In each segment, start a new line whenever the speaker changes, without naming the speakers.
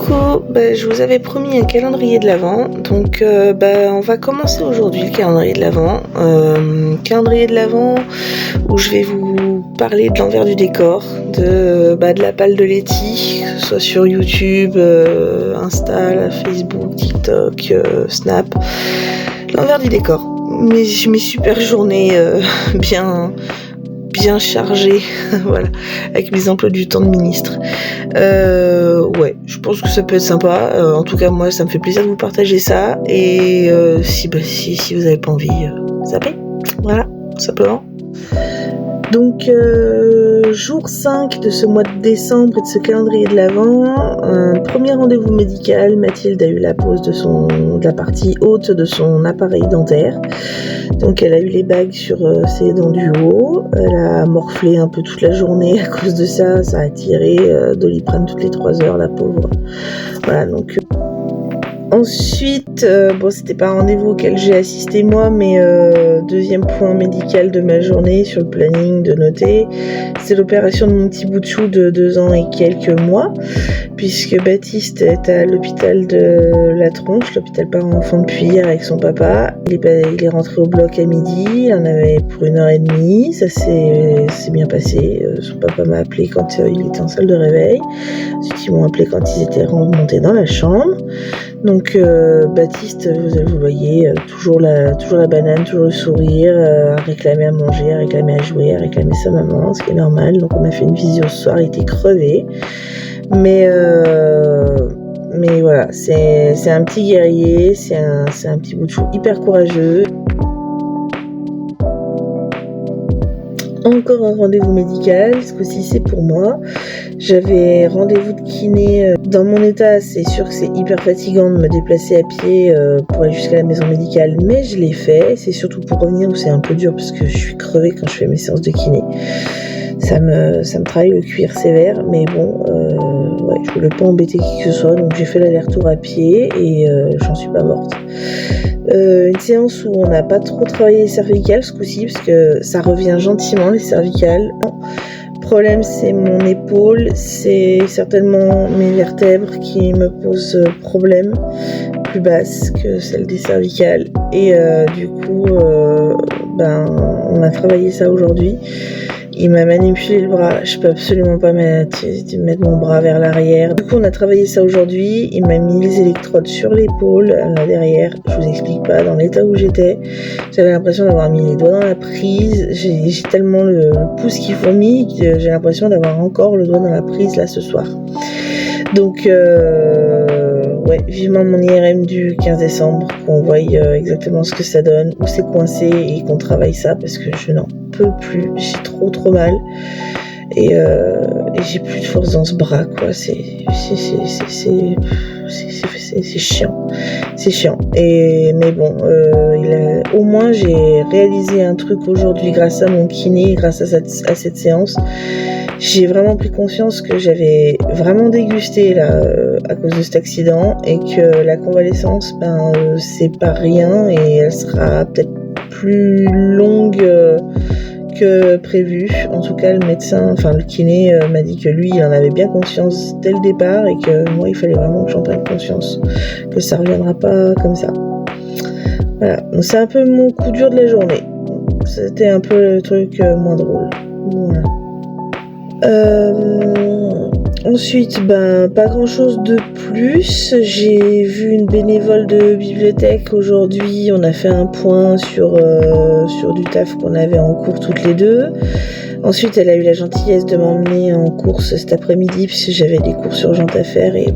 Coucou, je vous avais promis un calendrier de l'Avent, donc on va commencer aujourd'hui le calendrier de l'Avent. Calendrier de l'Avent où je vais vous parler de l'envers du décor, de la palle de Letty, que ce soit sur YouTube, Insta, Facebook, TikTok, Snap. L'envers du décor, mes super journées bien chargée, voilà, avec mes emplois du temps de ministre. Je pense que ça peut être sympa. En tout cas, moi, ça me fait plaisir de vous partager ça. Et si vous avez pas envie, zappez. Voilà, simplement. Donc, jour 5 de ce mois de décembre et de ce calendrier de l'Avent, premier rendez-vous médical. Mathilde a eu la pose de la partie haute de son appareil dentaire. Donc elle a eu les bagues sur ses dents du haut, elle a morflé un peu toute la journée à cause de ça, ça a tiré Doliprane toutes les 3 heures, la pauvre. Voilà, donc... Ensuite, c'était pas un rendez-vous auquel j'ai assisté moi, mais deuxième point médical de ma journée sur le planning de noter, c'est l'opération de mon petit bout de chou de 2 ans et quelques mois, puisque Baptiste est à l'hôpital de la Tronche, l'hôpital parents-enfants depuis hier avec son papa. Il est rentré au bloc à midi, il en avait pour 1h30, ça s'est bien passé. Son papa m'a appelé quand il était en salle de réveil, ensuite ils m'ont appelé quand ils étaient remontés dans la chambre. Donc Baptiste, vous voyez, toujours la banane, toujours le sourire, à réclamer à manger, à réclamer à jouer, à réclamer sa maman, ce qui est normal. Donc on a fait une visio ce soir, il était crevé. Mais voilà, c'est un petit guerrier, c'est un petit bout de chou hyper courageux. Encore un rendez-vous médical, ce coup-ci c'est pour moi. J'avais rendez-vous de kiné. Dans mon état, c'est sûr que c'est hyper fatigant de me déplacer à pied pour aller jusqu'à la maison médicale, mais je l'ai fait. C'est surtout pour revenir où c'est un peu dur parce que je suis crevée quand je fais mes séances de kiné. Ça me travaille le cuir sévère, mais bon, je voulais pas embêter qui que ce soit, donc j'ai fait l'aller-retour à pied et j'en suis pas morte. Une séance où on n'a pas trop travaillé les cervicales ce coup-ci, parce que ça revient gentiment les cervicales. Le problème, c'est mon épaule, c'est certainement mes vertèbres qui me posent problème, plus basses que celles des cervicales. Et du coup, on a travaillé ça aujourd'hui. Il m'a manipulé le bras, je peux absolument pas mettre mon bras vers l'arrière. Du coup, on a travaillé ça aujourd'hui. Il m'a mis les électrodes sur l'épaule, là derrière. Je vous explique pas, dans l'état où j'étais, j'avais l'impression d'avoir mis les doigts dans la prise. J'ai tellement le pouce qui fourmille que j'ai l'impression d'avoir encore le doigt dans la prise là ce soir. Donc, vivement mon IRM du 15 décembre, qu'on voie exactement ce que ça donne, où c'est coincé et qu'on travaille ça parce que je n'en peux plus, j'ai trop mal et j'ai plus de force dans ce bras, quoi. C'est chiant, mais bon, au moins j'ai réalisé un truc aujourd'hui grâce à mon kiné, grâce à cette séance. J'ai vraiment pris conscience que j'avais vraiment dégusté là à cause de cet accident et que la convalescence, c'est pas rien et elle sera peut-être plus longue que prévu. En tout cas, le kiné m'a dit que lui, il en avait bien conscience dès le départ et que moi, il fallait vraiment que j'en prenne conscience, que ça reviendra pas comme ça. Voilà, donc c'est un peu mon coup dur de la journée. C'était un peu le truc moins drôle. Voilà. Ensuite, pas grand chose de plus. J'ai vu une bénévole de bibliothèque aujourd'hui. On a fait un point sur du taf qu'on avait en cours toutes les deux. Ensuite, elle a eu la gentillesse de m'emmener en course cet après-midi puisque j'avais des courses urgentes à faire et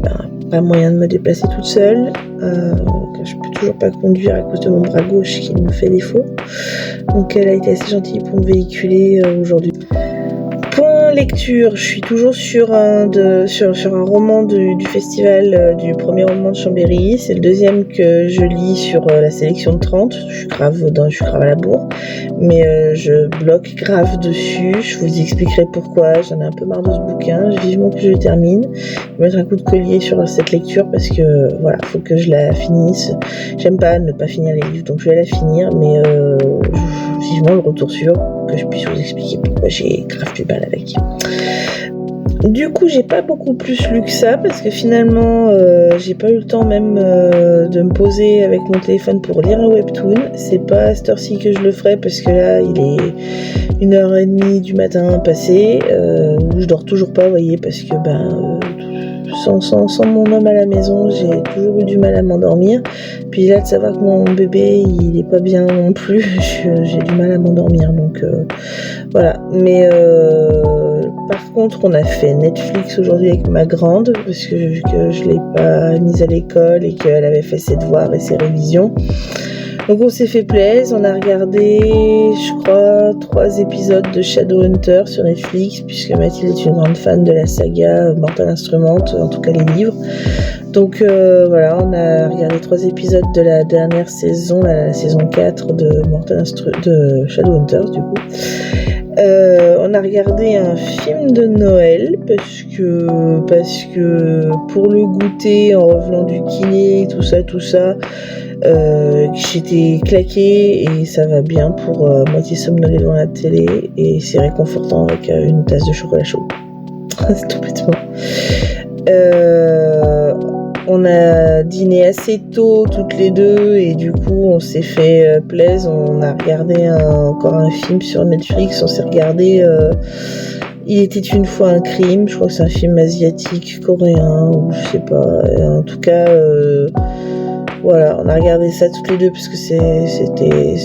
pas moyen de me déplacer toute seule. Je peux toujours pas conduire à cause de mon bras gauche qui me fait défaut. Donc elle a été assez gentille pour me véhiculer aujourd'hui. Lecture, je suis toujours sur un roman du festival du premier roman de Chambéry. C'est le deuxième que je lis sur la sélection de 30. Je suis grave à la bourre, mais je bloque grave dessus. Je vous expliquerai pourquoi. J'en ai un peu marre de ce bouquin. Vivement que je le termine. Je vais mettre un coup de collier sur cette lecture parce que voilà, faut que je la finisse. J'aime pas ne pas finir les livres, donc je vais la finir, mais vivement le retour sur que je puisse vous expliquer pourquoi j'ai grave du mal avec. Du coup, j'ai pas beaucoup plus lu que ça parce que finalement, j'ai pas eu le temps même de me poser avec mon téléphone pour lire un webtoon. C'est pas à cette heure-ci que je le ferai parce que là, il est 1h30 du matin passé. Je dors toujours pas, vous voyez, parce que sans mon homme à la maison, j'ai toujours eu du mal à m'endormir. Puis là, de savoir que mon bébé, il est pas bien non plus, j'ai du mal à m'endormir. Donc voilà. Mais par contre, on a fait Netflix aujourd'hui avec ma grande, parce que vu que je l'ai pas mise à l'école et qu'elle avait fait ses devoirs et ses révisions. Donc on s'est fait plaisir, on a regardé, je crois, 3 épisodes de Shadowhunter sur Netflix, puisque Mathilde est une grande fan de la saga Mortal Instruments, en tout cas les livres. Donc voilà, on a regardé 3 épisodes de la dernière saison, la saison 4 de de Shadowhunter du coup. On a regardé un film de Noël parce que pour le goûter en revenant du kiné, tout ça, j'étais claquée et ça va bien pour moitié somnoler devant la télé et c'est réconfortant avec une tasse de chocolat chaud. C'est tout bêtement. On a dîné assez tôt toutes les deux et du coup on s'est fait plaisir. On a regardé encore un film sur Netflix. On s'est regardé Il était une fois un crime. Je crois que c'est un film asiatique, coréen ou je sais pas. En tout cas, voilà, on a regardé ça toutes les deux parce que c'était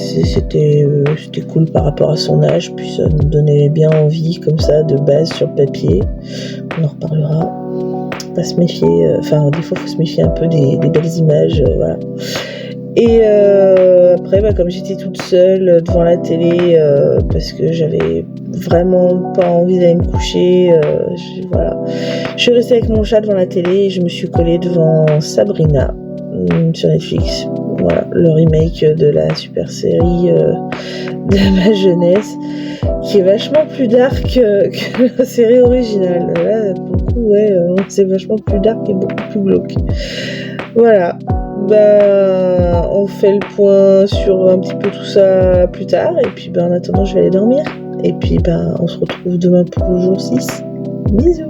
cool par rapport à son âge. Puis ça nous donnait bien envie comme ça de base sur le papier. On en reparlera. Pas se méfier, des fois faut se méfier un peu des belles images, voilà. Et après, comme j'étais toute seule devant la télé parce que j'avais vraiment pas envie d'aller me coucher, voilà. Je suis restée avec mon chat devant la télé et je me suis collée devant Sabrina sur Netflix. Voilà, le remake de la super série de ma jeunesse, qui est vachement plus dark que la série originale. Là, pour le coup, c'est vachement plus dark et beaucoup plus glauque. Voilà. On fait le point sur un petit peu tout ça plus tard. Et puis, en attendant, je vais aller dormir. Et puis, on se retrouve demain pour le jour 6. Bisous.